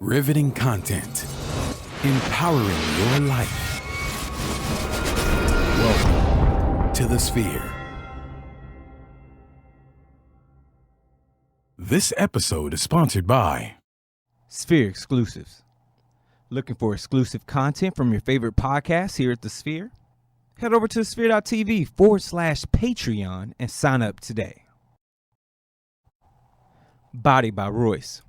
Riveting content. Empowering your life. Welcome to The Sphere. This episode is sponsored by Sphere Exclusives. Looking for exclusive content from your favorite podcasts here at The Sphere? Head over to sphere.tv/Patreon and sign up today. Body by Royce.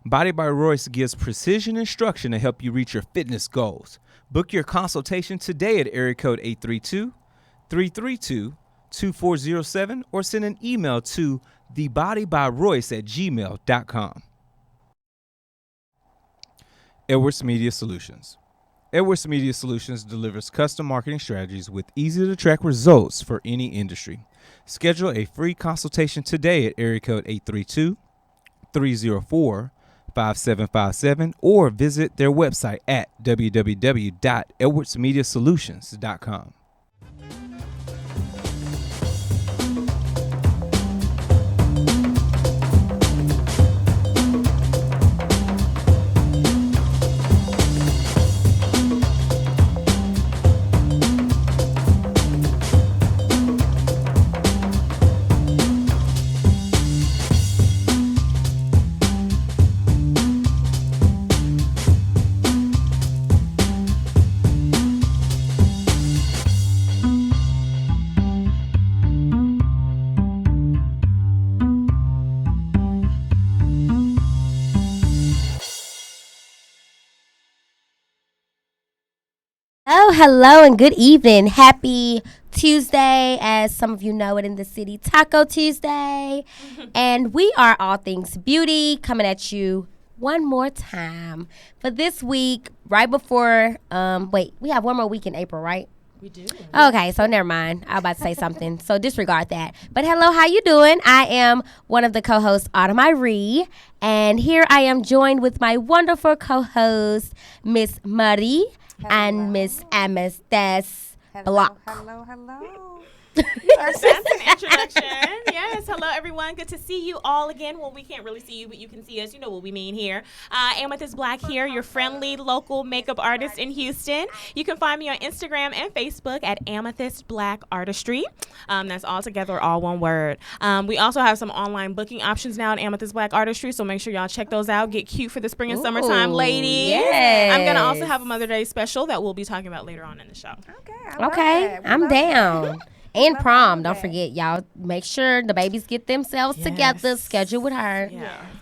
Body by Royce gives precision instruction to help you reach your fitness goals. Book your consultation today at area code 832-332-2407 or send an email to thebodybyroyce@gmail.com. Edwards Media Solutions. Edwards Media Solutions delivers custom marketing strategies with easy-to-track results for any industry. Schedule a free consultation today at area code 832-304-5757 or visit their website at www.edwardsmediasolutions.com. Hello and good evening. Happy Tuesday, as some of you know it in the city, Taco Tuesday. And we are All Things Beauty coming at you one more time for this week, right before, we have one more week in April, right? We do. Okay, so never mind. I was about to say something, so disregard that. But hello, how you doing? I am one of the co-hosts, Autumn Irie, and here I am joined with my wonderful co-host, Miss Marie. Hello. And Miss Amethyst Block. Hello. That's an introduction. Yes. Hello, everyone. Good to see you all again. Well, we can't really see you, but you can see us. You know what we mean here. Amethyst Black here, your friendly local makeup artist in Houston. You can find me on Instagram and Facebook at Amethyst Black Artistry. That's all together, all one word. We also have some online booking options now at Amethyst Black Artistry, so make sure y'all check those out. Get cute for the spring and summertime, ladies. Yes. I'm going to also have a Mother Day special that we'll be talking about later on in the show. Okay, I'm down. And prom, don't forget, y'all. Make sure the babies get themselves together. Schedule with her,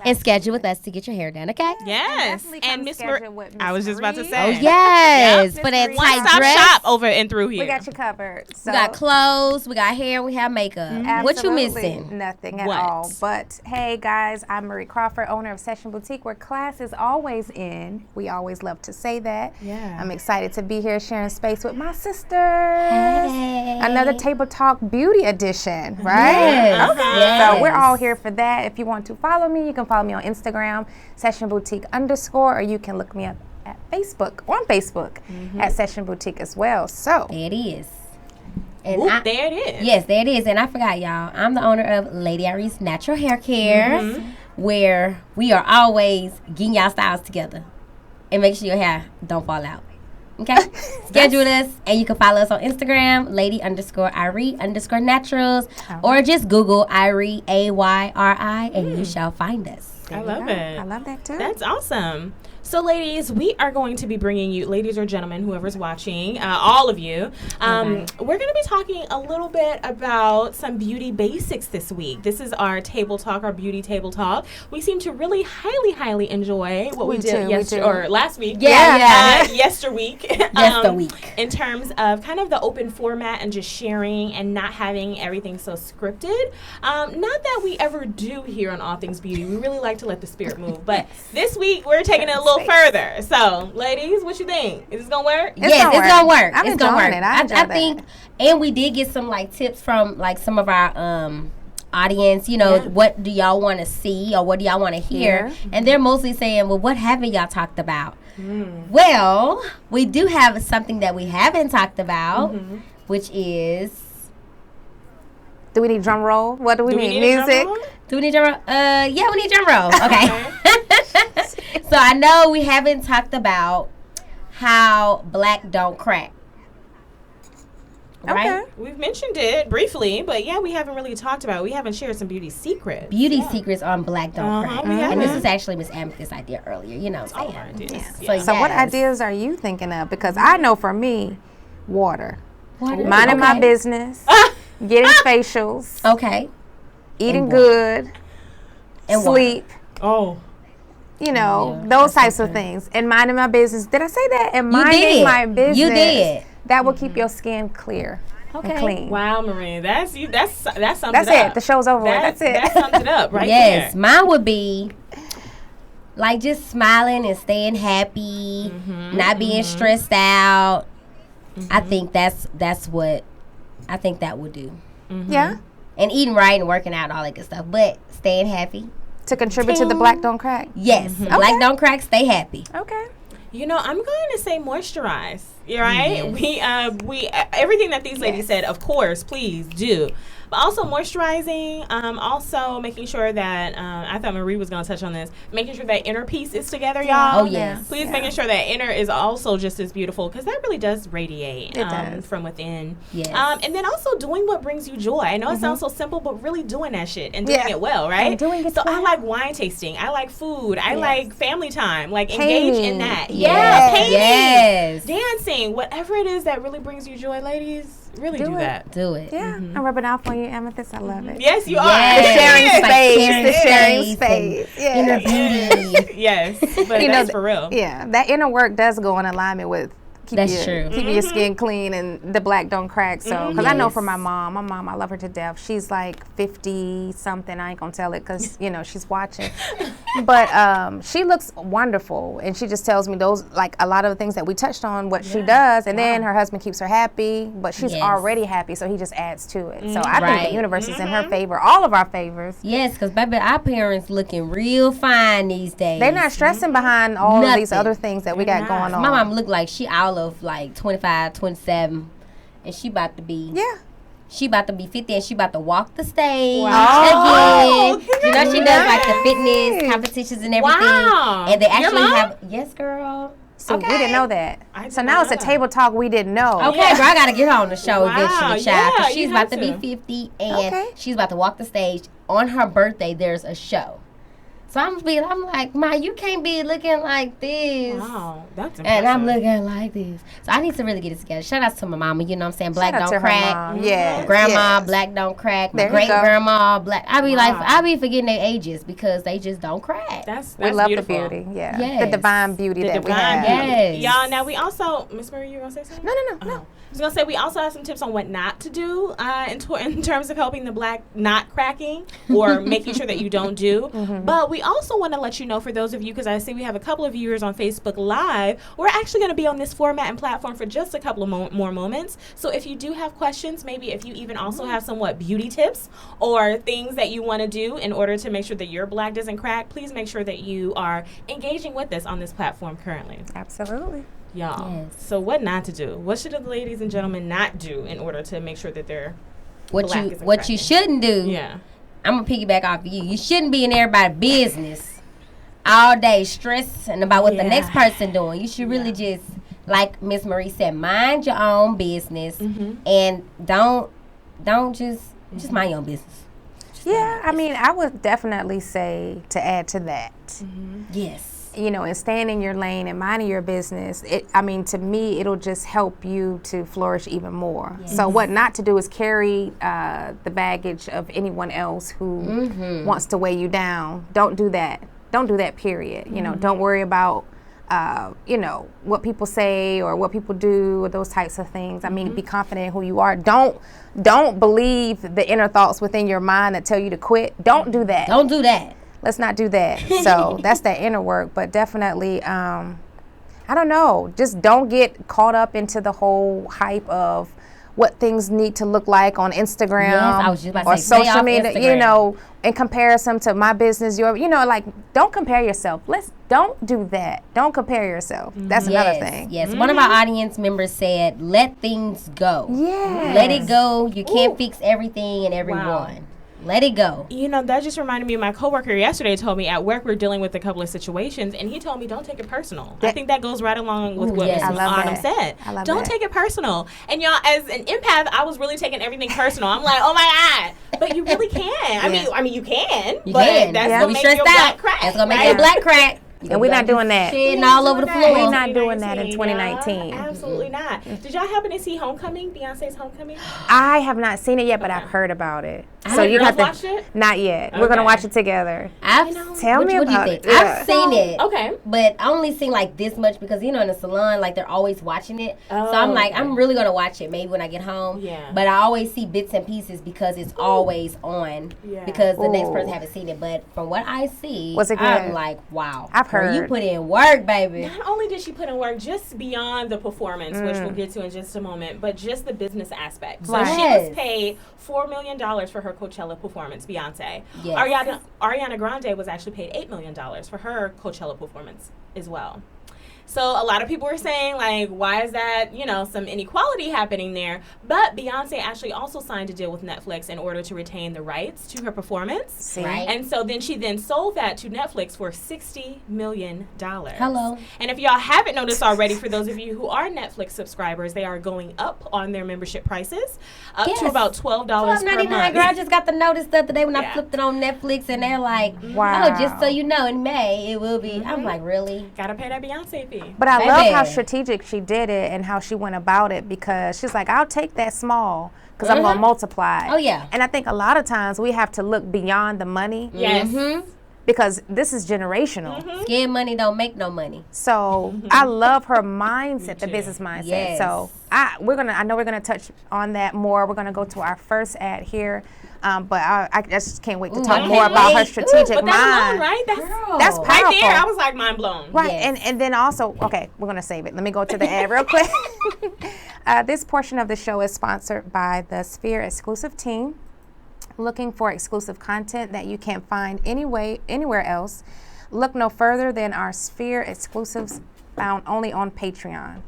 and schedule with us to get your hair done. Okay? Yes. And Miss I was just about to say. Oh yes, for that tight One-stop dress. shop over and through here. We got you covered. So We got clothes, we got hair, we have makeup. What you absolutely missing? Nothing at What? all. But hey, guys, I'm Marie Crawford, owner of Session Boutique, where class is always in. We always love to say that. Yeah. I'm excited to be here sharing space with my sisters. Hey. Another Table Talk Beauty edition, right? Yes. Okay. Yes. So we're all here for that. If you want to follow me, you can follow me on Instagram, Session Boutique _, or you can look me up at Facebook, on Facebook, at Session Boutique as well. So There it is. And Whoop, there it is. Yes, there it is. And I forgot, y'all. I'm the owner of Lady Irie's Natural Hair Care, where we are always getting y'all styles together and make sure your hair don't fall out. Okay? Schedule us, and you can follow us on Instagram, Lady_Irie_Naturals, or just Google Irie, AYRI, and you shall find us. I love it. I love that too. That's awesome. So, ladies, we are going to be bringing you, ladies or gentlemen, whoever's watching, all of you, we're going to be talking a little bit about some beauty basics this week. This is our table talk, our beauty table talk. We seem to really highly enjoy what we did last week. Yesterweek. In terms of kind of the open format and just sharing and not having everything so scripted. Not that we ever do here on All Things Beauty. We really like to let the spirit move. But this week, we're taking it a little further. So, ladies, what you think? Is this gonna work? Yes, it's gonna work. I'm It's gonna work. enjoying it. I enjoy I that. think, and we did get some like tips from like some of our audience. You know, what do y'all want to see or what do y'all want to hear? And they're mostly saying, well, what haven't y'all talked about? Well, we do have something that we haven't talked about, which is. Do we need drum roll? What do we need? need a drum Music? roll? Do we need drum roll? Yeah, we need drum roll. Okay. So I I know we haven't talked about how black don't crack. Right? Okay. We've mentioned it briefly, but yeah, we haven't really talked about it. We haven't shared some beauty secrets. Beauty secrets on black don't crack. we And this haven't. is actually Miss Amethyst's idea earlier. You know what All I'm of our saying? ideas. So, So what yes. ideas are you thinking of? Because I know for me, water. Water. Minding my Okay. business, getting facials, Okay. eating And good, And sleep. Oh. You know, Yeah, those that's types of things. And minding my business. Did I say that? And You minding did. my business. You did. That will keep your skin clear and Okay. clean. Wow, Marie, that sums That's it it. up. The show's over with. That's it. That sums it up right Yes, there. mine would be like just smiling and staying happy, not being stressed out. I think that's what I think that would do. Yeah. And eating right and working out, all that good stuff. But staying happy. To contribute to the black don't crack. Yes. Black don't crack, stay happy. Okay. You know, I'm going to say moisturize. You right? We everything that these ladies said, of course, please do. But also moisturizing, also making sure that I thought Marie was going to touch on this, making sure that inner piece is together, y'all. Oh, yes. Please making sure that inner is also just as beautiful, because that really does radiate It does. from within. Yes. And then also doing what brings you joy. I know it sounds so simple, but really doing that shit and doing Yeah. it well, right? And doing it so I well. like wine tasting. I like food. I Yes. like family time. Like engage Painting. in that. Yes. Yeah, painting, Yes. dancing, whatever it is that really brings you joy, ladies. Really do Do it. that. Do it. Yeah. I'm rubbing off on you, Amethyst. I love it. Yes, you Yes. are. The sharing It's like space. The sharing space space. Yeah. Inner beauty. Yes, but You know, that's for real. Yeah. That inner work does go in alignment with That's true. keeping your skin clean and the black don't crack. So, because I know Yes. for my mom, I love her to death. She's like 50 something. I ain't gonna tell it because you know she's watching. But she looks wonderful, and she just tells me those like a lot of the things that we touched on, what she does, and then her husband keeps her happy, but she's Yes. already happy, so he just adds to it. So I think Right. the universe is in her favor, all of our favors. Yes, because baby, our parents looking real fine these days. They're not stressing behind all of these Nothing. other things that we got They're not. going on. My mom look like she all of like 25, 27, and she about to be Yeah. she about to be 50, and she about to walk the stage Wow. again. You know she does like the fitness competitions and everything. Wow. And they Your actually mom? have yes, girl. So we didn't know that. I So did now not it's a know that. table talk we didn't know. Okay, girl, I gotta get her on the show Wow, eventually, child. yeah, 'Cause you she's about have to to. be 50, and Okay. she's about to walk the stage. On her birthday, there's a show. So I'm like, Ma, you can't be looking like this. Wow, that's impressive. And I'm looking like this. So I need to really get it together. Shout out to my mama, you know what I'm saying? Black Shout out don't to her crack. mom. Yes, Grandma, yes. black don't crack. My There you great go. grandma, black. I be like, Wow. I be forgetting their ages because they just don't crack. That's We love beautiful. the beauty. Yeah. Yes. The divine beauty The that divine we have. beauty. Yes. Y'all, now we also, Miss Marie, you were going to say something? No. I was going to say we also have some tips on what not to do in terms of helping the black not cracking or making sure that you don't do. But we also want to let you know, for those of you, because I see we have a couple of viewers on Facebook Live, we're actually going to be on this format and platform for just a couple of more moments. So if you do have questions, maybe if you even also have somewhat beauty tips or things that you want to do in order to make sure that your black doesn't crack, please make sure that you are engaging with us on this platform currently. Absolutely. Y'all. Yes. So what not to do? What should the ladies and gentlemen not do in order to make sure that they're What black you isn't what you cracking? shouldn't do. Yeah. I'm gonna piggyback off of you. You shouldn't be in everybody's business all day stressing about what the Yeah. next person doing. You should really just, like Miss Marie said, mind your own business and don't just mind your own business. Yeah, I mean, I would definitely say to add to that. Yes. You know, and staying in your lane and minding your business, I mean, to me, it'll just help you to flourish even more. So what not to do is carry the baggage of anyone else who wants to weigh you down. Don't do that. Don't do that, period. You know, don't worry about, you know, what people say or what people do or those types of things. I mean, be confident in who you are. Don't believe the inner thoughts within your mind that tell you to quit. Don't do that. Don't do that. Let's not do that. So that's that inner work, but definitely, I don't know, just don't get caught up into the whole hype of what things need to look like on Instagram Yes, I was just about to or say, stay social off media, you Instagram. know, in comparison to my business, you know, like, don't compare yourself. Don't do that. Don't compare yourself. That's another thing. Yes. One of our audience members said, let things go. Yeah. Let it go. You can't fix everything and everyone. Let it go. You know, that just reminded me of my coworker yesterday told me at work we're dealing with a couple of situations, and he told me don't take it personal. I think that goes right along with what Mrs. Autumn said. Don't take it personal. And y'all, as an empath, I was really taking everything personal. I'm like, oh my God. But you really can. I mean, you can. But that's going to make your black crack. That's going to make your black crack. And we're not doing that. Shitting all over the floor. We're not doing that in 2019. Absolutely not. Did y'all happen to see Homecoming? Beyonce's Homecoming? I have not seen it yet, but I've heard about it. So you have to watch it? Not yet. We're gonna watch it together. Tell me about it. I've seen it. Okay. But I only seen like this much because in the salon, like they're always watching it. So I'm like, I'm really gonna watch it maybe when I get home. Yeah. But I always see bits and pieces because it's always on. Yeah. Because the next person haven't seen it. But from what I see, was it good? I'm like, wow. I've heard. Girl, you put in work, baby. Not only did she put in work, just beyond the performance, which we'll get to in just a moment, but just the business aspect. So she was paid $4 million for her Coachella performance, Beyonce. Yes. Ariana Grande was actually paid $8 million for her Coachella performance as well. So a lot of people were saying, like, why is that, some inequality happening there? But Beyonce actually also signed a deal with Netflix in order to retain the rights to her performance. Right. And so then she sold that to Netflix for $60 million. Hello. And if y'all haven't noticed already, for those of you who are Netflix subscribers, they are going up on their membership prices, up to about $12 per month. Girl, I just got the notice the other day when I flipped it on Netflix, and they're like, wow. Oh, just so you know, in May, it will be. I'm like, really? Gotta pay that Beyonce fee. But I love how strategic she did it and how she went about it, because she's like, I'll take that small because I'm going to multiply. Oh, yeah. And I think a lot of times we have to look beyond the money. Yes. Because this is generational. Scared money don't make no money. So I love her mindset, the business mindset. Yes. So I know we're gonna touch on that more. We're gonna go to our first ad here. But I just can't wait to talk more about her strategic mind. Alone, right? That's powerful. Right there, I was like mind blown. Right, and then also, okay, we're going to save it. Let me go to the ad real quick. This portion of the show is sponsored by the Sphere Exclusive Team. Looking for exclusive content that you can't find anywhere else? Look no further than our Sphere exclusives found only on Patreon.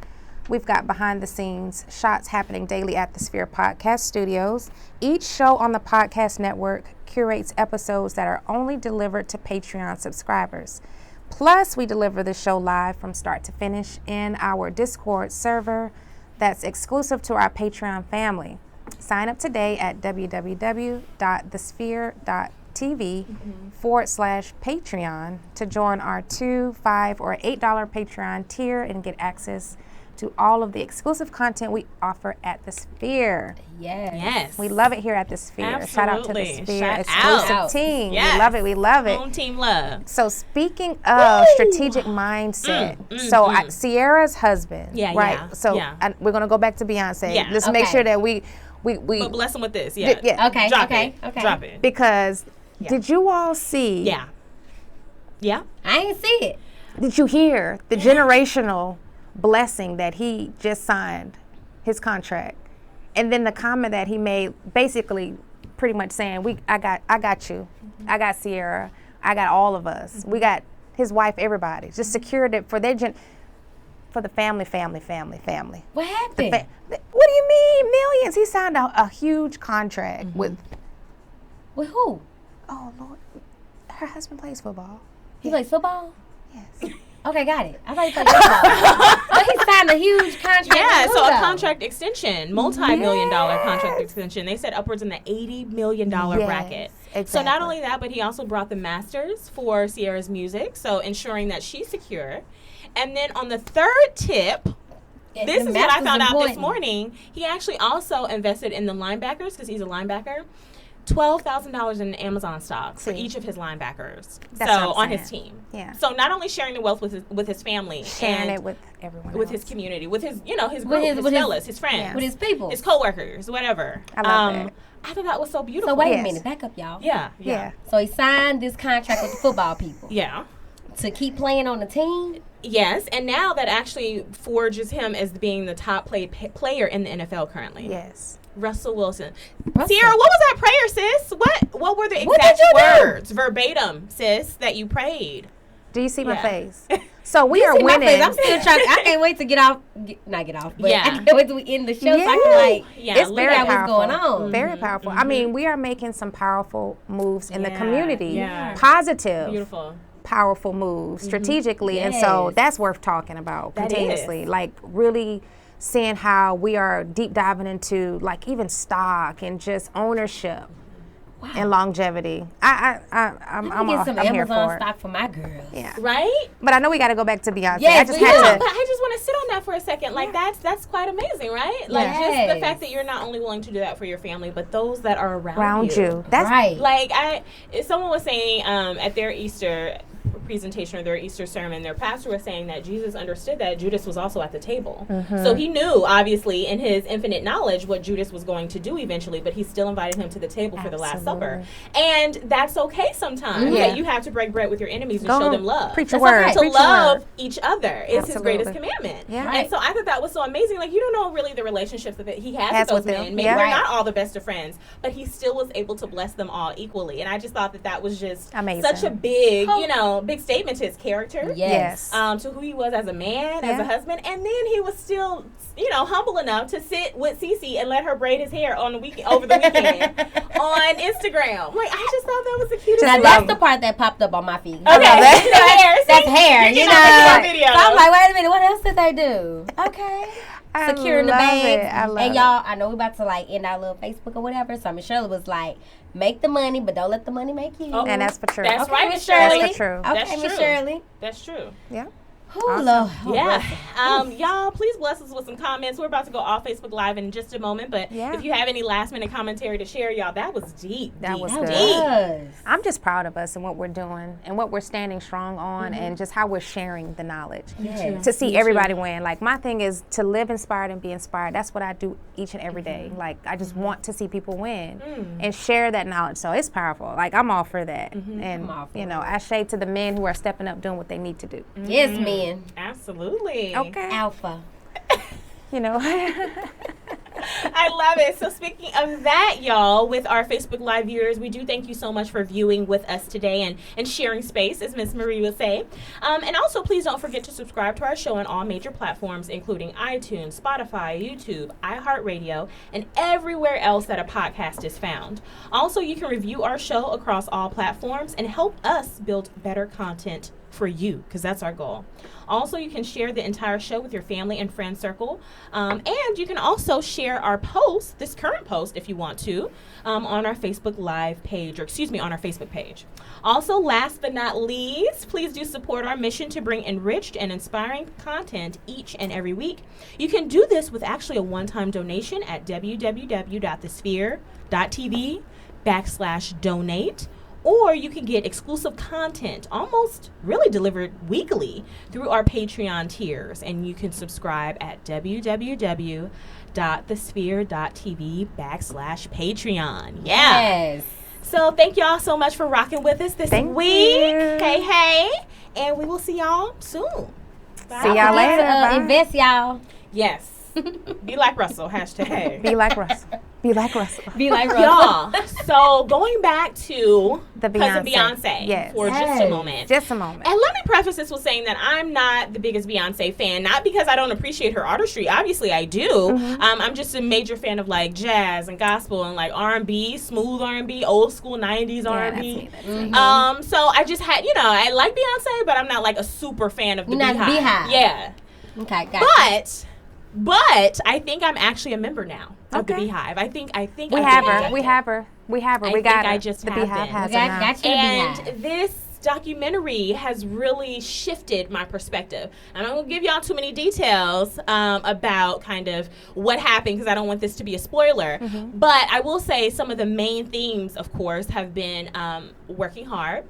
We've got behind-the-scenes shots happening daily at the Sphere Podcast Studios. Each show on the podcast network curates episodes that are only delivered to Patreon subscribers. Plus, we deliver the show live from start to finish in our Discord server that's exclusive to our Patreon family. Sign up today at www.thesphere.tv/Patreon to join our $2, $5, or $8 Patreon tier and get access to all of the exclusive content we offer at the Sphere. Yes. We love it here at the Sphere. Absolutely. Shout out to the Sphere Shout exclusive out. team. Yes. We love it. We love it. Home team love. So speaking of strategic mindset, Sierra's husband, right? Yeah. So we're going to go back to Beyonce. Yeah. Let's make sure that we But bless him with this. Yeah. Okay. Drop Okay. it. Drop it. Because did you all see? Yeah. Yeah. I ain't see it. Did you hear the generational blessing that he just signed his contract, and then the comment that he made, basically pretty much saying, I got you, I got Sierra, I got all of us, we got his wife, everybody, just secured it for their for the family. What happened? What do you mean millions? He signed a huge contract with who? Oh Lord, her husband plays football. He plays football? Yes. Okay, got it. I thought he played football. But he signed a huge contract. Yeah, so a contract extension, multi-million-dollar contract extension. They said upwards in the $80 million bracket. Exactly. So not only that, but he also brought the masters for Sierra's music, so ensuring that she's secure. And then on the third tip, this is what I found out this morning, he actually also invested in the linebackers, because he's a linebacker. $12,000 in Amazon stock for each of his linebackers. That's on his team. Yeah. So not only sharing the wealth with his family, sharing it with everyone, with his community, with his his group, his fellas, his friends, with his people, his coworkers, whatever. I love that. I thought that was so beautiful. So wait a minute, back up, y'all. Yeah. So he signed this contract with the football people. Yeah. To keep playing on the team. Yes, and now that actually forges him as being the top player in the NFL currently. Yes. Russell Wilson. Sierra, what was that prayer, sis? What were the exact words, verbatim, sis, that you prayed? Do you see my face? So we are winning. I'm still trying. I can't wait to get off. Not get off, but I can't wait to end the show. So I can it's very powerful. What's going on. Very powerful. I mean, we are making some powerful moves in the community. Yeah. Positive. Beautiful. Powerful moves strategically, and so that's worth talking about continuously. Like really seeing how we are deep diving into like even stock and just ownership. And longevity. I'm get some I'm here Amazon for stock for my girls. Yeah. Right? But I know we got to go back to Beyonce. Yes, But I just want to sit on that for a second. Like that's quite amazing, right? Like just the fact that you're not only willing to do that for your family, but those that are around you. That's right. Like someone was saying at their Easter presentation or their Easter sermon, their pastor was saying that Jesus understood that Judas was also at the table. So he knew, obviously, in his infinite knowledge, what Judas was going to do eventually, but he still invited him to the table for the Last Supper. And that's okay sometimes. That you have to break bread with your enemies and show them love. Preach a word. To love each other is his greatest commandment. Yeah. And so I thought that was so amazing. Like, you don't know really the relationships that he has with those men. Maybe they're not all the best of friends, but he still was able to bless them all equally. And I just thought that was just such a big, big statement to his character. Yes. To who he was as a man, as a husband. And then he was still, humble enough to sit with Cece and let her braid his hair on the weekend, over the weekend on Instagram. Like, I just thought that was the cutest Now thing. that's the part that popped up on my feed. Okay. Hair. That's hair, you know. So I'm like, wait a minute, what else did they do? Okay. Securing the bags. And y'all, I know we about to like end our little Facebook or whatever. So Miss Shirley was like, make the money, but don't let the money make you. And that's for true. That's right, Miss Shirley. That's for true. Okay, Miss Shirley. That's true. Yeah. Lord. Y'all, please bless us with some comments. We're about to go off Facebook Live in just a moment, but if you have any last minute commentary to share, y'all, that was deep. That was That good. was. I'm just proud of us and what we're doing and what we're standing strong on and just how we're sharing the knowledge to see everybody win. Like my thing is to live inspired and be inspired. That's what I do each and every day. Like I just want to see people win and share that knowledge. So it's powerful. Like I'm all for that. And I shade to the men who are stepping up doing what they need to do. Yes, men. Absolutely. Okay. Alpha. I love it. So speaking of that, y'all, with our Facebook Live viewers, we do thank you so much for viewing with us today and sharing space, as Miss Marie would say. And also, please don't forget to subscribe to our show on all major platforms, including iTunes, Spotify, YouTube, iHeartRadio, and everywhere else that a podcast is found. Also, you can review our show across all platforms and help us build better content for you, because that's our goal. Also, you can share the entire show with your family and friend circle. And you can also share our post, this current post, if you want to, on our Facebook Live page, on our Facebook page. Also, last but not least, please do support our mission to bring enriched and inspiring content each and every week. You can do this with actually a one-time donation at www.thesphere.tv/donate. Or you can get exclusive content, almost really delivered weekly, through our Patreon tiers. And you can subscribe at www.thesphere.tv/Patreon. Yeah. Yes. So thank y'all so much for rocking with us this Thank week. you. Hey. And we will see y'all soon. Bye. See y'all later. Bye. Invest, y'all. Yes. Be like Russell. #. Be like Russell. Be like Russell. Be like Russell. Y'all, so going back to The Cousin Beyonce. Beyonce for just a moment. Just a moment. And let me preface this with saying that I'm not the biggest Beyonce fan, not because I don't appreciate her artistry. Obviously, I do. I'm just a major fan of like jazz and gospel and like R&B, smooth R&B, old school 90s R&B. So I just had, I like Beyonce, but I'm not like a super fan of the You're not Beehive. Beehive. Yeah. Okay, gotcha. But I think I'm actually a member now of the Beehive. I think We have her. We got her. We got her. I just the have Beehive been. has her now. Got you, And Beehive. this documentary has really shifted my perspective. I'm not going to give y'all too many details about kind of what happened because I don't want this to be a spoiler. But I will say some of the main themes, of course, have been working hard.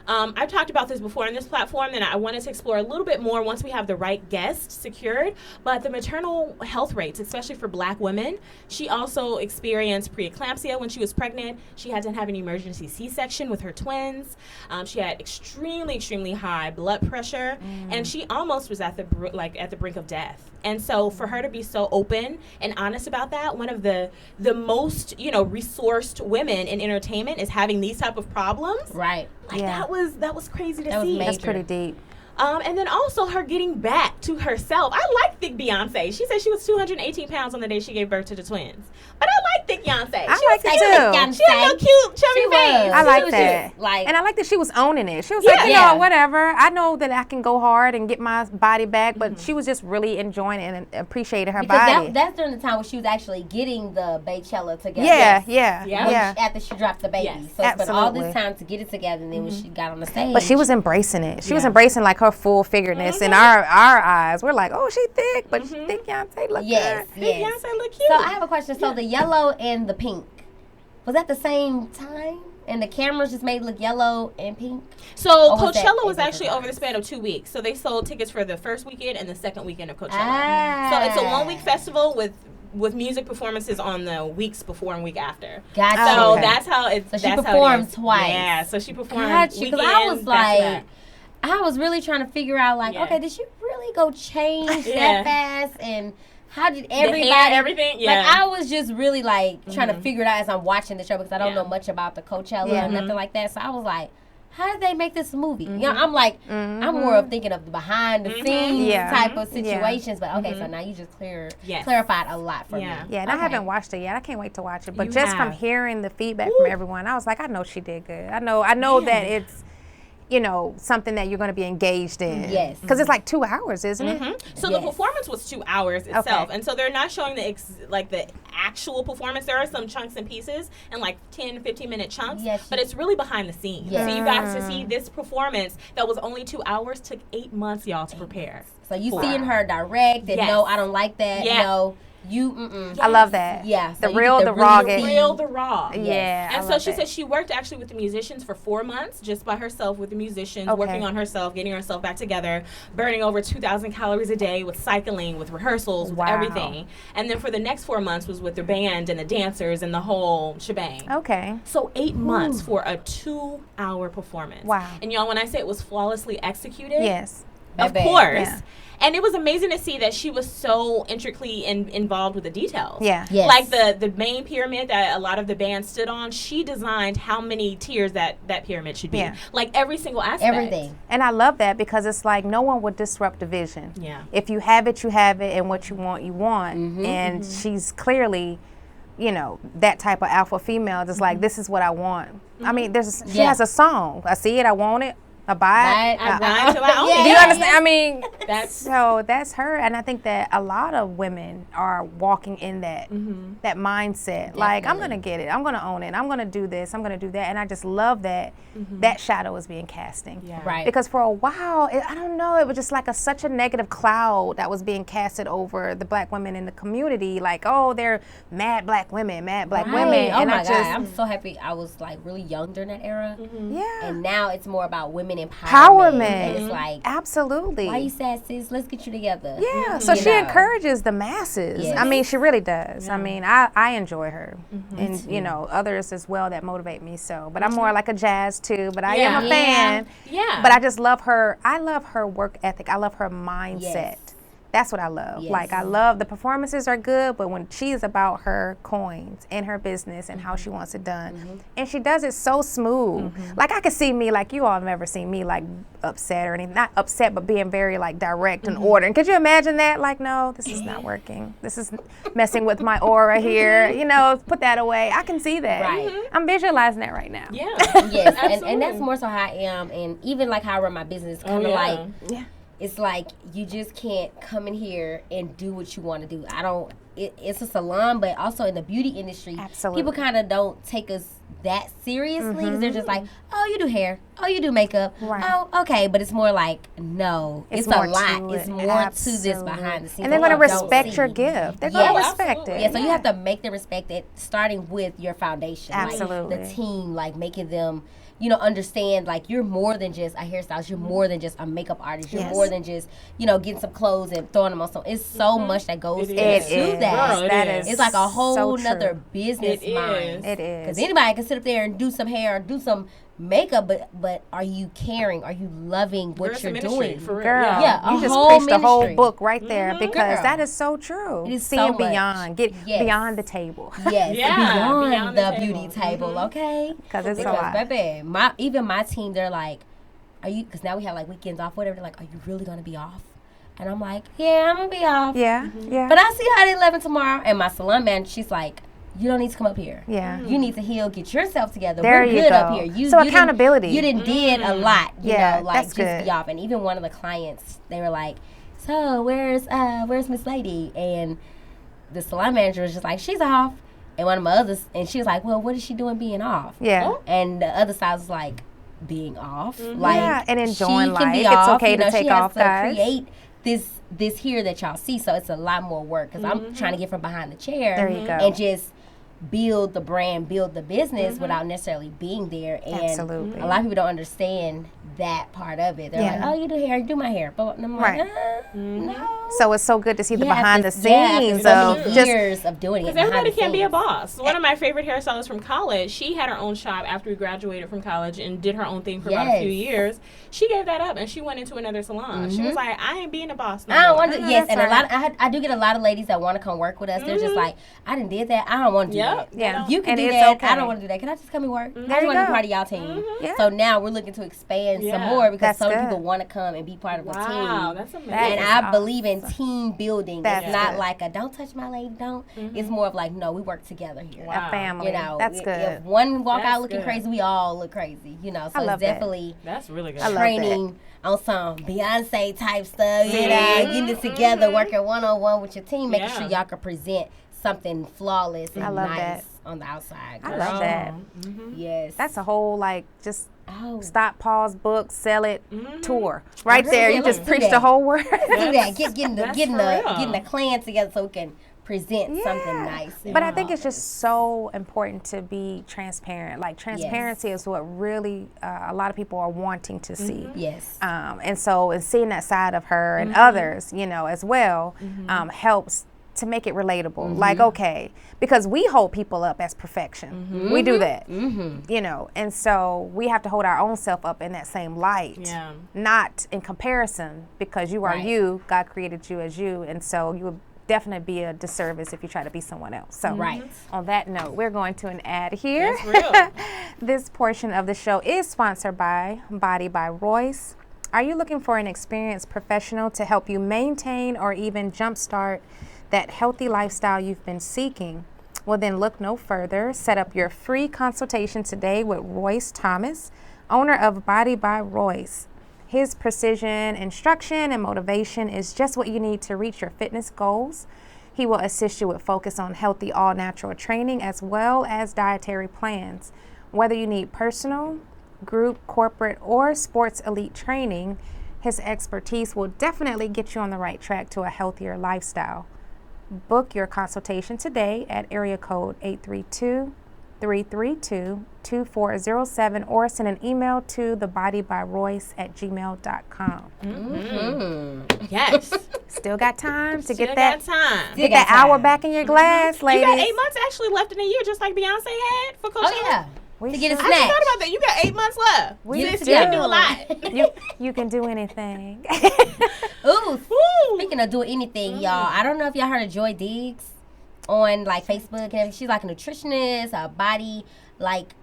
I've talked about this before on this platform, and I wanted to explore a little bit more once we have the right guests secured. But the maternal health rates, especially for Black women, she also experienced preeclampsia when she was pregnant. She had to have an emergency C-section with her twins. She had extremely, extremely high blood pressure, and she almost was at the brink of death. And so for her to be so open and honest about that, one of the most resourced women in entertainment is having these type of problems. Right. Like that was crazy to see. Major. That's pretty deep. And then also her getting back to herself. I like thick Beyonce. She said she was 218 pounds on the day she gave birth to the twins. But I like thick Beyonce. I like it too. She had no cute, chubby face. I like was that. just, like- and I like that she was owning it. She was like, you know, whatever. I know that I can go hard and get my body back, but she was just really enjoying it and appreciated her body. That's during the time when she was actually getting the Beychella together. Yeah. After she dropped the baby. Yes. So it's been all Absolutely. this time to get it together, and then when she got on the stage. But she was embracing it. She was embracing like her full figureness in our eyes. We're like, oh, she thick, but she thick Beyonce look Yes, good. yes. Beyonce look cute. So I have a question. So the yellow and the pink, was that the same time? And the cameras just made it look yellow and pink? So was that Coachella was in actually different over the span of 2 weeks. So they sold tickets for the first weekend and the second weekend of Coachella. Ah. So it's a 1 week festival with music performances on the weeks before and week after. Gotcha. So Okay. that's how it's. So she that's how it performed is. twice. Yeah. So she performed. Gotcha. Because I was weekends, back to like, back. I was really trying to figure out, like, Yeah. okay, did she really go change Yeah. that fast? And how did The hair, everybody, everything. Yeah. Like, I was just really, like, trying to figure it out as I'm watching the show because I don't know much about the Coachella or nothing like that. So I was like, how did they make this movie? You know, I'm like, I'm more of thinking of the behind the scenes type of situations. But okay, so now you just clarified a lot for me. Yeah, and I haven't watched it yet. I can't wait to watch it. But You just from have. hearing the feedback from everyone, I was like, I know she did good. I know that it's, you know, something that you're going to be engaged in. Yes. Because it's like 2 hours, isn't it? So the performance was 2 hours itself, and so they're not showing the the actual performance. There are some chunks and pieces and like 10, 15-minute chunks, but it's really behind the scenes. Yes. So you got to see this performance that was only 2 hours, took 8 months, y'all, to prepare. So you seeing her direct and no, I don't like that. Yeah. No, I love that. Yeah. The so you real, get the raw. Get- Real, the raw. Yeah. And I so love she that. said she worked actually with the musicians for 4 months, just by herself with the musicians, working on herself, getting herself back together, burning over 2,000 calories a day with cycling, with rehearsals, with everything. And then for the next 4 months was with the band and the dancers and the whole shebang. Okay. So 8 months for a 2-hour performance. Wow. And y'all, when I say it was flawlessly executed, Yes. of Baby. course. Yeah. And it was amazing to see that she was so intricately involved with the details. Yeah. Yes. Like the main pyramid that a lot of the band stood on, she designed how many tiers that pyramid should be. Yeah. Like every single aspect. Everything. And I love that because it's like no one would disrupt the vision. Yeah. If you have it, you have it, and what you want, you want. And she's clearly, you know, that type of alpha female. Just like, this is what I want. I mean, she has a song. I see it, I want it. I buy it. I grind till I own it. Do you understand? I mean, That's- so that's her, and I think that a lot of women are walking in that that mindset. Like, I'm gonna get it, I'm gonna own it, I'm gonna do this, I'm gonna do that, and I just love that that shadow is being casting. Yeah. Right. Because for a while, I don't know, it was just like such a negative cloud that was being casted over the black women in the community. Like, oh, they're mad black women, women. Oh And my I God. just, I'm so happy I was like really young during that era. yeah, And now it's more about women empowerment. empowerment. And it's like, Absolutely. why you sad, sis? Let's get you together. Yeah, so You she know. encourages the masses. Yes. I mean, she really does. I mean, I enjoy her, and you know, others as well that motivate me. So, but I'm more like a jazz too. But I am a Yeah. fan. Yeah. But I just love her. I love her work ethic. I love her mindset. Yes. That's what I love. Yes. Like, I love the performances are good, but when she is about her coins and her business and how she wants it done, and she does it so smooth. Like, I could see me, like, you all have never seen me like upset or anything. Not upset, but being very like direct and ordering. Could you imagine that? Like, no, this is not working. This is messing with my aura here. You know, put that away. I can see that. Right. I'm visualizing that right now. Yeah. Yes, and Absolutely. that's more so how I am, and even like how I run my business, kind of like, it's like you just can't come in here and do what you want to do. It's a salon, but also in the beauty industry, Absolutely. people kind of don't take us that seriously because they're just like, oh, you do hair, oh, you do makeup, Right. oh, okay, but it's more like, no, it's a more lot. to It's it. more to this Absolutely. behind the scenes. And they're that going to you don't respect your see. gift. They're Yes. going to respect Absolutely. it. Yeah, so you have to make them respect it, starting with your foundation. Absolutely. Like the team, like making them, understand, like, you're more than just a hairstylist. You're more than just a makeup artist. You're Yes. more than just, getting some clothes and throwing them on some. It's so much that goes It into is. that. Girl, it That is. is It's like a whole so nother true. business It mind. is. It is. Because anybody can sit up there and do some hair or do some makeup, but are you caring? Are you loving what Girl, you're it's a ministry, doing? for real. Girl, Yeah, you a just whole preached the whole ministry. book right there because Girl. that is so true. It is Seeing so much. beyond, get Yes. beyond the table. Yes, Yeah, beyond, beyond the the beauty table. table, okay? Because it's a Because lot. baby, even my team, they're like, are you, because now we have like weekends off, whatever. They're like, are you really going to be off? And I'm like, yeah, I'm going to be off. Yeah, yeah. But I'll see you at 11 tomorrow. And my salon manager, she's like, you don't need to come up here. Yeah. You need to heal, get yourself together. There We're you good go. up here. So accountability. You didn't did a lot, you Yeah, know, like that's just good. be off. And even one of the clients, they were like, so where's Miss Lady? And the salon manager was just like, she's off. And one of my others, and she was like, well, what is she doing being off? Yeah. And the other side was like, being off. Like, Yeah, and enjoying she can be life. It's off, okay you to know, take she has off, to guys. create this here that y'all see. So it's a lot more work because I'm trying to get from behind the chair. There you go. And just build the brand, build the business without necessarily being there. And Absolutely. a lot of people don't understand that part of it. They're Yeah. like, oh, you do hair, you do my hair. But I'm like, Right. no. So it's so good to see the Yeah, behind the after- yeah, scenes after so of many just years of doing it. Because everybody behind the can't be a scenes. boss. One of my favorite hairstylists from college, she had her own shop after we graduated from college and did her own thing for about a few Yes. years. She gave that up and she went into another salon. She was like, I ain't being a boss no I don't more. want to. Yes, that's and right. a lot. I do get a lot of ladies that want to come work with us. They're just like, I didn't did that. I don't want to do Yep. that. Yeah. You can And do it's that. okay. I don't want to do that. Can I just come and work? I There just you want to be go. part of y'all team. Yeah. So now we're looking to expand some Yeah. more because That's so many good. people want to come and be part of a Wow, team. that's amazing. That And is I believe in team building. That's It's not good. like a don't touch my lady, don't. It's more of like, no, we work together here. Wow. a family. You know, That's if good. one walk That's out looking good. crazy, we all look crazy. You know, so I love it's that. definitely That's really good. I love training on some Beyonce type stuff, you know, getting it together, working one-on-one with your team, making Yeah. sure y'all can present something flawless and I love nice that. on the outside. I girl. love that. Yes. That's a whole like just oh, stop, pause, book, sell it, tour. Right Really? there. You Let's just do preach that. the whole word. do that. Getting That's the for real. clan together so we can present something nice. and But I think it's flawless. just so important to be transparent. Like transparency is what really a lot of people are wanting to see. Yes. And so and seeing that side of her and others, you know, as well, helps to make it relatable. Like, okay, because we hold people up as perfection. We do that, you know, and so we have to hold our own self up in that same light, Yeah. not in comparison, because you are Right. you, God created you as you, and so you would definitely be a disservice if you try to be someone else. So Right. on that note, we're going to an ad here. That's real. This portion of the show is sponsored by Body by Royce. Are you looking for an experienced professional to help you maintain or even jumpstart that healthy lifestyle you've been seeking? Well, then look no further. Set up your free consultation today with Royce Thomas, owner of Body by Royce. His precision, instruction, and motivation is just what you need to reach your fitness goals. He will assist you with focus on healthy, all-natural training as well as dietary plans. Whether you need personal, group, corporate, or sports elite training, his expertise will definitely get you on the right track to a healthier lifestyle. Book your consultation today at area code 832-332-2407 or send an email to thebodybyroyce@gmail.com. Yes. Still got time to Still get that got time. get got that hour time. back in your glass, You ladies. got 8 months actually left in a year, just like Beyonce had for Coachella. Oh yeah. We To get a sure- I just snack. thought about that. You got 8 months left. We Sis, do. you can do a lot. You can do anything. Ooh, Woo. speaking of doing anything, y'all, I don't know if y'all heard of Joy Diggs on like Facebook and everything. She's like a nutritionist, a body like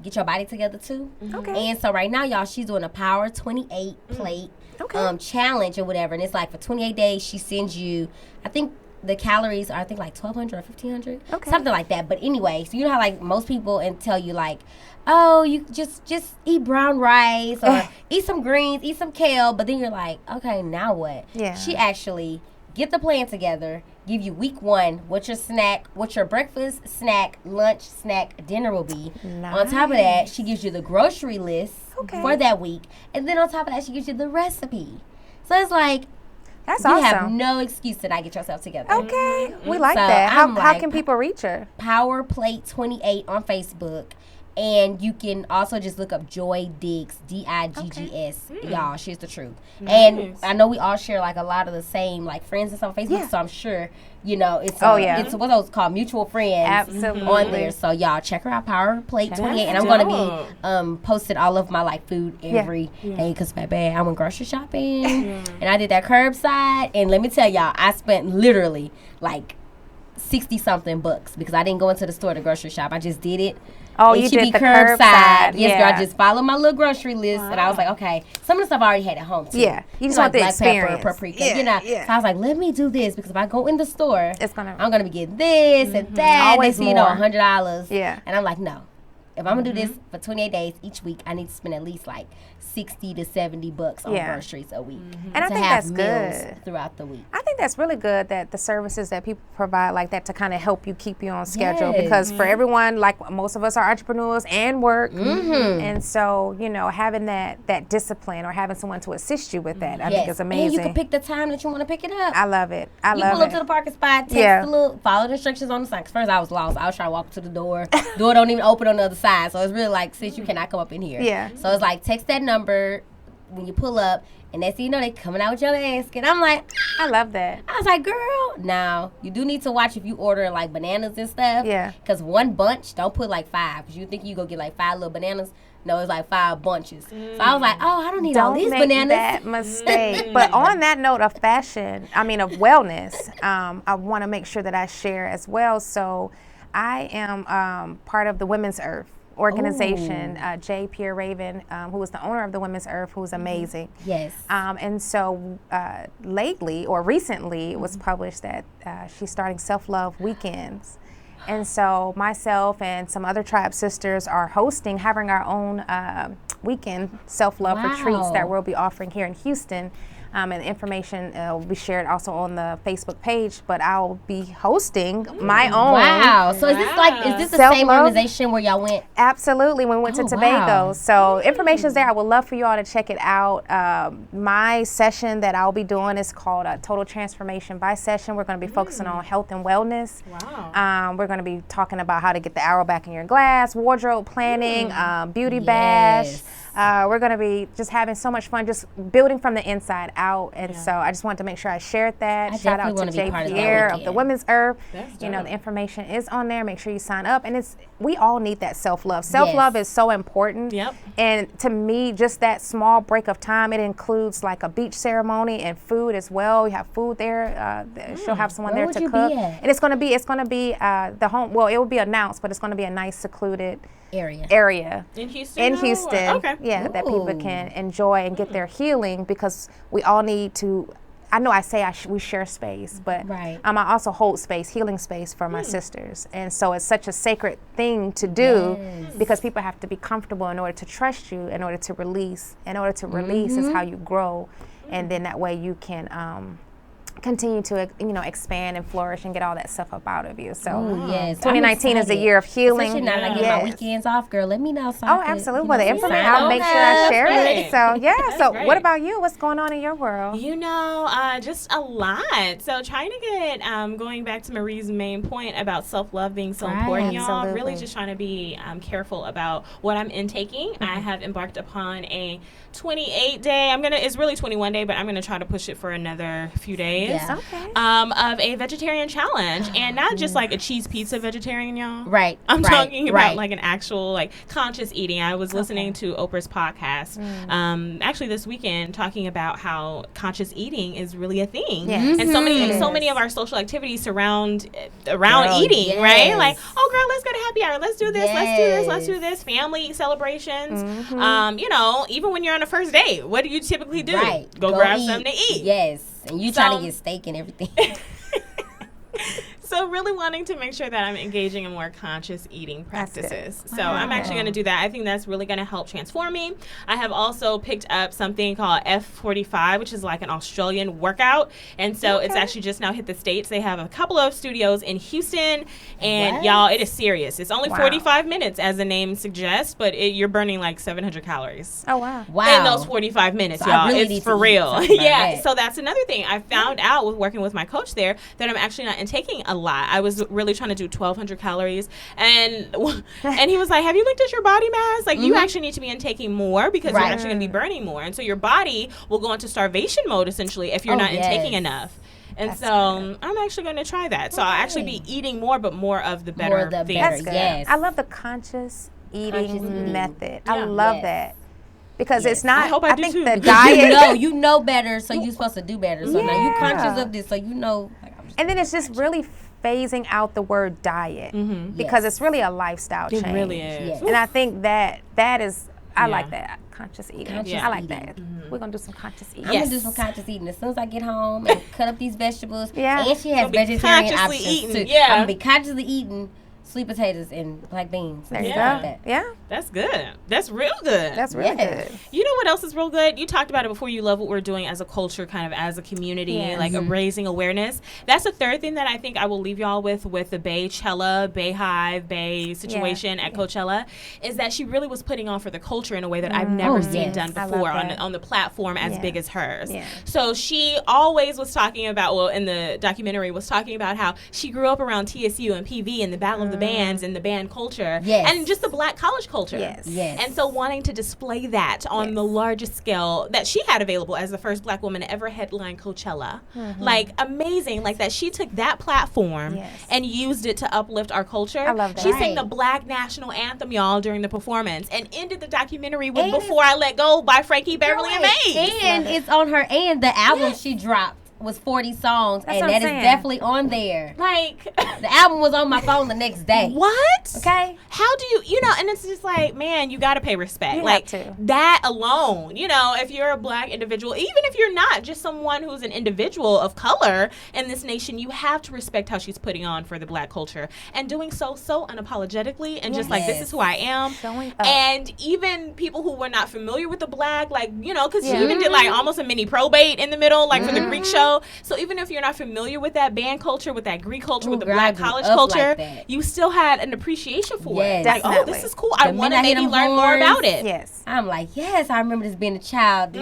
get your body together too. Okay. And so right now, y'all, she's doing a Power 28 plate Okay. challenge or whatever, and it's like for 28 days she sends you. I think the calories are like 1,200 or 1,500, Okay. something like that. But anyway, so you know how like most people and tell you like, oh, you just eat brown rice or eat some greens, eat some kale, but then you're like, okay, now what? Yeah. She actually get the plan together, give you week 1 what your snack, what your breakfast, snack, lunch, snack, dinner will be. On top of that, she gives you the grocery list Okay. for that week, and then on top of that, she gives you the recipe. So it's like That's you have awesome. no excuse to not get yourself together. Okay. We like So that. How I'm like- can people reach her? Power Plate 28 on Facebook. And you can also just look up Joy Diggs, Diggs, y'all. She's the truth. And I know we all share like a lot of the same like friends and stuff on Facebook, Yeah. so I'm sure you know it's it's what those called mutual friends Absolutely. on there. So y'all check her out, Power Plate 28, and I'm dope. gonna be posting all of my like food every day because baby, I went grocery shopping and I did that curbside, and let me tell y'all, I spent literally like 60 something bucks because I didn't go into the store to grocery shop. I just did it. Oh, you did the curbside. Yes, girl. I just followed my little grocery list, and I was like, okay. Some of the stuff I already had at home too. Yeah, you just like want the black experience. pepper, paprika, you know. Yeah. So I was like, let me do this because if I go in the store, I'm gonna be getting this and that. Always and more. $100. Yeah. And I'm like, no. If I'm gonna do this for 28 days each week, I need to spend at least like 60 to 70 bucks on groceries a week. And I to think have that's meals good throughout the week. I think that's really good that the services that people provide like that to kind of help you keep you on schedule Yes. because for everyone, like most of us are entrepreneurs and work, and so having that discipline or having someone to assist you with that, I think is amazing. And you can pick the time that you want to pick it up. I love it. You pull up to the parking spot, text follow the instructions on the sign. 'Cause first I was lost. I was trying to walk to the door. Door don't even open on the other side. So it's really like, sis, you cannot come up in here. Yeah. So it's like, text that number when you pull up, and next thing you know, they coming out with your basket. I'm like, I love that. I was like, girl, now you do need to watch if you order like bananas and stuff. Yeah. Because one bunch, don't put like 5. Because you think you go get like 5 little bananas. No, it's like 5 bunches. So I was like, oh, I don't need all these make bananas. that mistake. But on that note of fashion, of wellness, I want to make sure that I share as well. So I am part of the Women's Earth organization. Jay Pierre Raven, who is the owner of the Women's Earth, who's amazing. Yes. And so lately or recently it was published that she's starting self-love weekends. And so myself and some other tribe sisters are having our own weekend self-love retreats that we'll be offering here in Houston. And the information will be shared also on the Facebook page, but I'll be hosting my own. Wow. So is this the same organization where y'all went? Absolutely. We went to Tobago. So information's there. I would love for you all to check it out. My session that I'll be doing is called Total Transformation by Session. We're going to be focusing on health and wellness. Wow. We're going to be talking about how to get the arrow back in your glass, wardrobe planning, beauty bash. We're going to be just having so much fun, just building from the inside out. And so I just wanted to make sure I shared that. Shout out to Jay Pierre of the Women's Earth. The information is on there. Make sure you sign up. And we all need that self-love. Self-love is so important. Yep. And to me, just that small break of time, it includes like a beach ceremony and food as well. We have food there. She'll have someone there to cook. And it's going to be the home. Well, it will be announced, but it's going to be a nice secluded area in Houston. Okay. Yeah, that people can enjoy and get their healing because we all need to. I know we share space, but I also hold space, healing space for my sisters, and so it's such a sacred thing to do because people have to be comfortable in order to trust you, in order to release. In order to release is how you grow, and then that way you can. Continue to expand and flourish and get all that stuff up out of you. So 2019 is a year of healing. Especially now that I get my weekends off, girl. Let me know. So absolutely. Well, the information, I'll make sure I share it. So So what about you? What's going on in your world? Just a lot. So trying to get going back to Marie's main point about self-love being so important, y'all. Absolutely. Really just trying to be careful about what I'm intaking. I have embarked upon a 28-day. It's really 21 day, but I'm gonna try to push it for another few days. Yeah. Okay. Of a vegetarian challenge, and not just like a cheese pizza vegetarian, y'all. Right. I'm talking about like an actual like conscious eating. I was listening to Oprah's podcast, actually this weekend, talking about how conscious eating is really a thing, and so many of our social activities surround eating, right? Like, oh girl, let's go to happy hour. Let's do this. Let's do this. Family celebrations. Even when you're on a first date, what do you typically do? Right. Go grab something to eat. Yes. And you trying to get steak and everything. So really wanting to make sure that I'm engaging in more conscious eating practices. So I'm actually going to do that. I think that's really going to help transform me. I have also picked up something called F45, which is like an Australian workout. And so it's actually just now hit the States. They have a couple of studios in Houston. And y'all, it is serious. It's only 45 minutes, as the name suggests, but you're burning like 700 calories. Oh, wow. In those 45 minutes, so y'all. Really it's for real. Yeah. That. So that's another thing. I found out with working with my coach there that I'm actually not intaking a lot. I was really trying to do 1,200 calories, and he was like, "Have you looked at your body mass? Like, you actually need to be intaking more because you're actually going to be burning more, and so your body will go into starvation mode essentially if you're not intaking enough." And that's good. I'm actually going to try that. So I'll actually be eating more, but more of the better things. That's good. Yes. I love the conscious eating method. I love that. Because it's not. I hope I do think too. the diet. you know better, so you're supposed to do better. So now you're conscious of this, so you know. And then it's just really phasing out the word diet because it's really a lifestyle change. It really is. Yes. And I think that is, I like Yeah. that. Conscious eating. Conscious I like eating. that. We're going to do some conscious eating. I'm gonna do some conscious eating as soon as I get home and cut up these vegetables. Yeah. And she has Gonna be vegetarian consciously options eating, too. yeah. I'm gonna be consciously eating sweet potatoes and black beans. There you stuff Yeah. like that. Yeah, That's good. That's real good. that's really Yes. good. You know what else is real good? You talked about it before. You love what we're doing as a culture, kind of as a community, Yes. like raising awareness. That's the third thing that I think I will leave y'all with the Beychella, Bayhive, Bay situation at Coachella, is that she really was putting on for the culture in a way that I've never Oh, seen yes. done I love before that. on the platform as Yeah. big as hers. Yeah. So she always was talking about, well, in the documentary, was talking about how she grew up around TSU and PV and the Battle of the Bands and the band culture, Yes. and just the Black college culture. Yes. Yes. And so wanting to display that on the largest scale that she had available as the first Black woman to ever headline Coachella. Like, amazing. Like, that she took that platform Yes. and used it to uplift our culture. I love that. She sang the Right. Black national anthem, y'all, during the performance, and ended the documentary with And Before I Let Go by Frankie Beverly and Maze. And it's on her, and the album she dropped was 40 songs, That's and what that I'm is saying. definitely on there. Like, The album was on my phone the next day. what? Okay? How do you know, and it's just like, man, you got to pay respect. You like, have to. that alone, you know, if you're a Black individual, even if you're not, just someone who's an individual of color in this nation, you have to respect how she's putting on for the Black culture and doing so unapologetically and just like, this is who I am. Showing up. And even people who were not familiar with the Black, like, you know, because Yeah. she even did like almost a mini probate in the middle, like for the Greek show. So even if you're not familiar with that band culture, with that Greek culture, with the girl, I Black grew college up culture, like that. you still had an appreciation for it. Yes. Like, oh, Definitely. this is cool. I The want to minute I hear maybe them learn more horns, about it. Yes. I'm like, yes, I remember this being a child.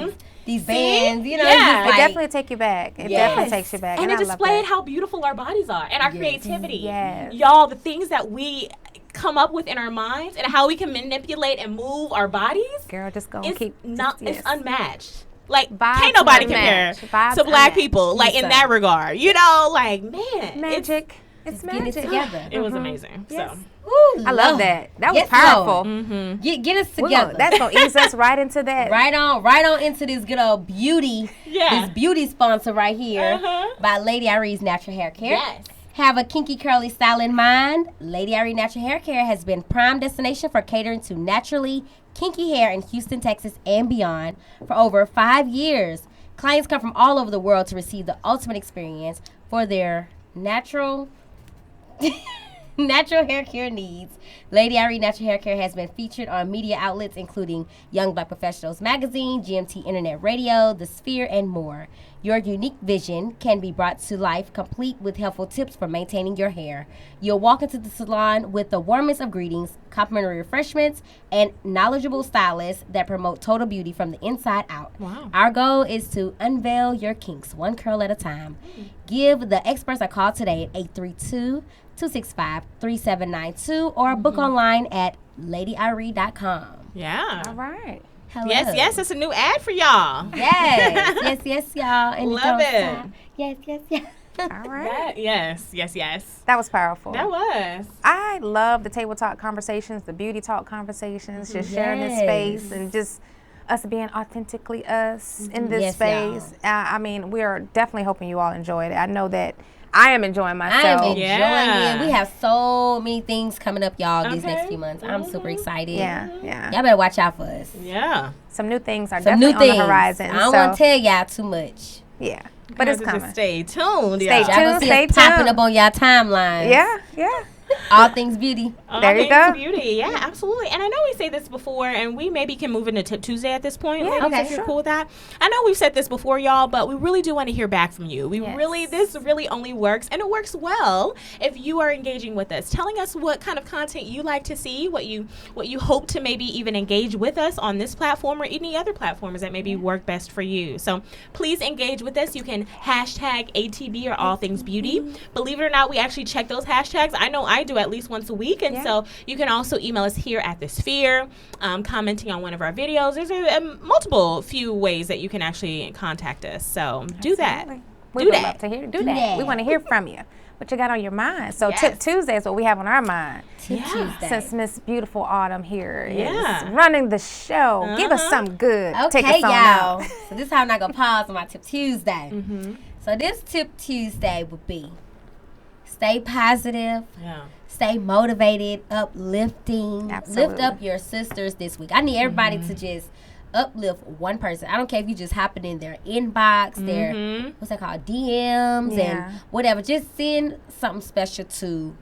These bands, you know, Yeah. it's just It like, definitely take you back. It Yes. definitely takes you back. And it I love displayed that. how beautiful our bodies are and our creativity. Yes. Y'all, the things that we come up with in our minds and how we can manipulate and move our bodies Girl, just go and is keep. not, yes. it's unmatched. Like, Vibes can't nobody compare unmatched. Vibes to Black unmatched. people, like, in Listen. that regard. You know, like, man. it's- Magic. It's getting it magic. together. It was amazing. Yes. So, Ooh, I love Lord. that. That was Yes, powerful. Lord. Get us We're together. gonna- that's gonna ease us right into that. right on into this good old beauty. Yeah. This beauty sponsor right here by Lady Irene's Natural Hair Care. yes. Have a kinky curly style in mind? Lady Irene Natural Hair Care has been prime destination for catering to naturally kinky hair in Houston, Texas, and beyond for over 5 years. Clients come from all over the world to receive the ultimate experience for their natural hair care needs. Lady Irene Natural Hair Care has been featured on media outlets including Young Black Professionals Magazine, GMT Internet Radio, The Sphere, and more. Your unique vision can be brought to life complete with helpful tips for maintaining your hair. You'll walk into the salon with the warmest of greetings, complimentary refreshments, and knowledgeable stylists that promote total beauty from the inside out. Wow. Our goal is to unveil your kinks one curl at a time. Give the experts a call today at 832-265-3792 or book online at ladyirene.com. Yeah. All right. Hello. Yes, that's a new ad for y'all. Yes, y'all. And Love don't it. stop. Yes. All right. Yes. That was powerful. That was. I love the table talk conversations, the beauty talk conversations, just sharing this space and just us being authentically us in this Yes, space. I mean, we are definitely hoping you all enjoyed it. I know that I am enjoying I myself. am enjoying Yeah. it. We have so many things coming up, y'all, these Okay. next few months. I'm super excited. Yeah. Y'all better watch out for us. Yeah. Some new things are Some definitely new things. on the horizon. I don't so, want to tell y'all too much. yeah. But it's Just coming. stay tuned. Stay y'all. Y'all gonna see Stay us popping tuned. up on y'all timelines. Yeah. All things beauty. All There you things go. Beauty. Yeah, absolutely. And I know we say this before, and we maybe can move into Tip Tuesday at this point. Yeah, ladies, okay, if you're sure. cool with that. I know we've said this before, y'all, but we really do want to hear back from you. Yes. This really only works, and it works well if you are engaging with us, telling us what kind of content you like to see, what you hope to maybe even engage with us on this platform or any other platforms that maybe work best for you. So please engage with us. You can hashtag ATB or All Things Beauty. Believe it or not, we actually check those hashtags. I know I do at least once a week, and so you can also email us here at the Sphere, commenting on one of our videos. There's multiple few ways that you can actually contact us. So do that. Absolutely. We Do would that. love to hear. Do Do that. that. We want to hear from you. What you got on your mind? So Yes. Tip Tuesday is what we have on our mind. Tip Tuesday. Since Miss Beautiful Autumn here Yeah. is running the show, give us something good. Take Okay, us on y'all. out. So this is how I'm not gonna pause on my Tip Tuesday. So this Tip Tuesday would be stay positive. Yeah. Stay motivated, uplifting. Absolutely. Lift up your sisters this week. I need everybody to just uplift one person. I don't care if you just hopping in their inbox, their what's that called, DMs and whatever. Just send something special to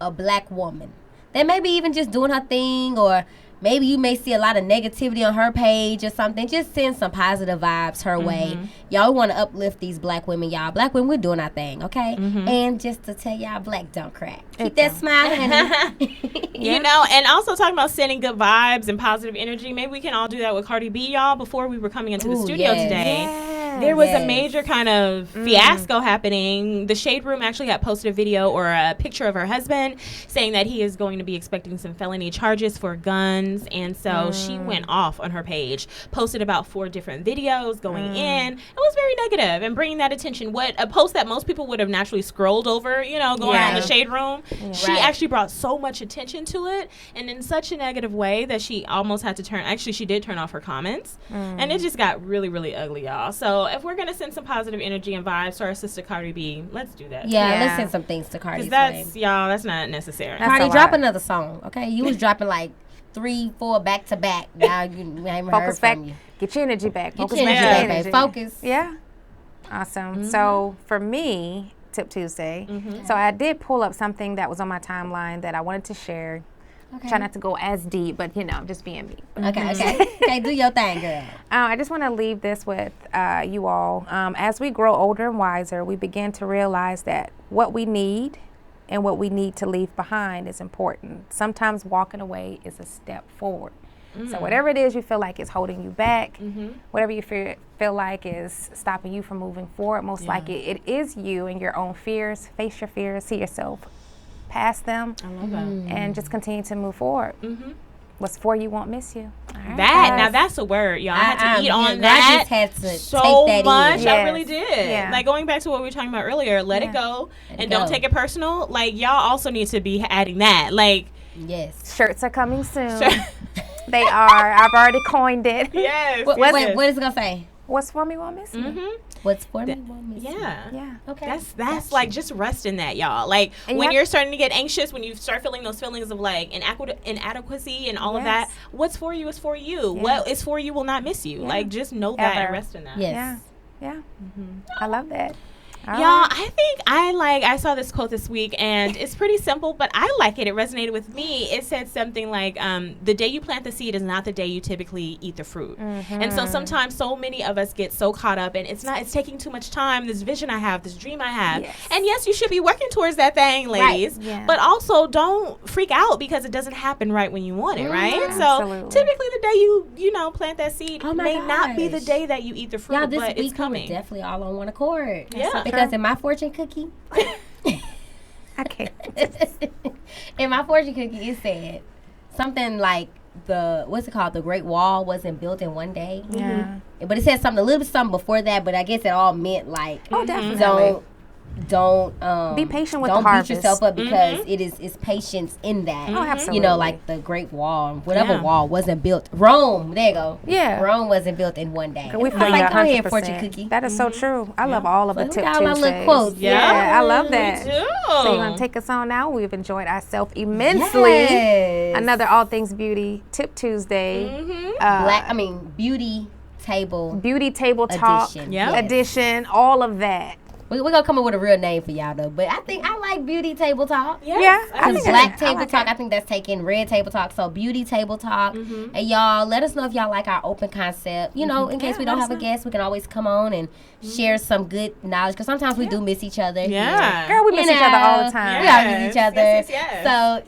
a black woman that maybe even just doing her thing, or maybe you may see a lot of negativity on her page or something. Just send some positive vibes her way. Y'all want to uplift these black women, y'all. Black women, we're doing our thing, okay? And just to tell y'all, black don't crack. Keep that smile, honey. You know, and also talking about sending good vibes and positive energy. Maybe we can all do that with Cardi B, y'all. Before we were coming into the studio today, there was a major kind of fiasco happening. The Shade Room actually had posted a video or a picture of her husband saying that he is going to be expecting some felony charges for guns. And so she went off on her page, posted about 4 different videos going in. It was very negative and bringing that attention. What a post that most people would have naturally scrolled over, you know, going on the Shade Room. She actually brought so much attention to it, and in such a negative way that she almost had to she did turn off her comments. And it just got really, really ugly, y'all. So if we're going to send some positive energy and vibes to our sister Cardi B, let's do that. Yeah, let's send some things to Cardi. Because that's not necessary. Cardi, drop another song, okay? You was dropping like 3, 4 back to back. Now you haven't heard from you. Get your energy back. Get your energy back, babe. Focus. Yeah. Awesome. So for me, Tip Tuesday. So I did pull up something that was on my timeline that I wanted to share. Okay. Try not to go as deep, but you know, just being me. Okay, do your thing, girl. I just want to leave this with you all. As we grow older and wiser, we begin to realize that what we need and what we need to leave behind is important. Sometimes walking away is a step forward. So whatever it is you feel like is holding you back, whatever you feel like is stopping you from moving forward, most likely it is you and your own fears. Face your fears, see yourself past them, I love that. and just continue to move forward. What's for you won't miss you. Right, now that's a word, y'all. I had to eat on that. I just had to so take that much. in. I really did. Yeah. Like going back to what we were talking about earlier, let it go and don't take it personal. Like y'all also need to be adding that. Like shirts are coming soon. They are. I've already coined it. Yes. What is it gonna say? What's for me won't miss me. What's for me won't miss me. Yeah. Okay. That's like just rest in that, y'all. Like and when you're starting to get anxious, when you start feeling those feelings of like inadequacy and all of that, what's for you is for you. What is for you will not miss you. Like just know that and rest in that. Yes. Yeah. I love that. Y'all, I think I saw this quote this week, and it's pretty simple, but I like it. It resonated with me. It said something like, the day you plant the seed is not the day you typically eat the fruit. And so sometimes so many of us get so caught up, and it's taking too much time, this vision I have, this dream I have. And yes, you should be working towards that thing, ladies, but also don't freak out because it doesn't happen right when you want it, right? So typically the day you plant that seed may not be the day that you eat the fruit, but it's coming. We're definitely all on one accord. Yeah. Because in my fortune cookie, I can't. in my fortune cookie, it said something like the Great Wall wasn't built in one day. Yeah. But it said a little bit something before that. But I guess it all meant like definitely. Don't be patient with don't the harvest. beat yourself up because it's patience in that. Oh, absolutely. You know, like the Great Wall, whatever wall wasn't built. Rome, there you go. Yeah, Rome wasn't built in one day. We feel like, go 100%. ahead, fortune cookie. That is so true. I love all of the Tip got my little Tuesdays. quotes. Yeah, I love that. Me too. So you're gonna take us on now. We've enjoyed ourselves immensely. Yes. Another All Things Beauty Tip Tuesday. Beauty table talk edition. All of that. We're going to come up with a real name for y'all, though. But I like Beauty Table Talk. Yes. I think Black Table Talk, I think that's taken. Red Table Talk, so Beauty Table Talk. And y'all, let us know if y'all like our open concept. You know, in case we don't have a guest, we can always come on and share some good knowledge. Because sometimes we do miss each other. Yeah. Girl, we miss each other all the time. We all miss each other. Yes. So,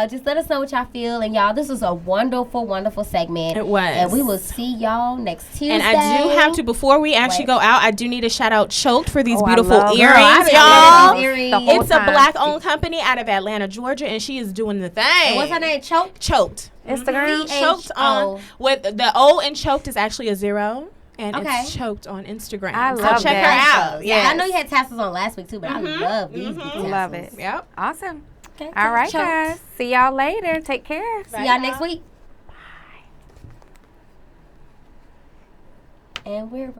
just let us know what y'all feel. And y'all, this was a wonderful, wonderful segment. It was. And we will see y'all next Tuesday. And I do have to, before we actually go out, I do need to shout out Choked for these beautiful earrings. Y'all. It's a black-owned company out of Atlanta, Georgia, and she is doing the thing. And what's her name? Choked. Instagram. Choked on with the O in Choked is actually a 0. And it's Choked on Instagram. I love check that. her out. Yeah, I know you had tassels on last week too, but I love these. Love it. Yep. Awesome. Okay, all right, Choked. guys. See y'all later. Take care. See y'all next week. Bye. And we're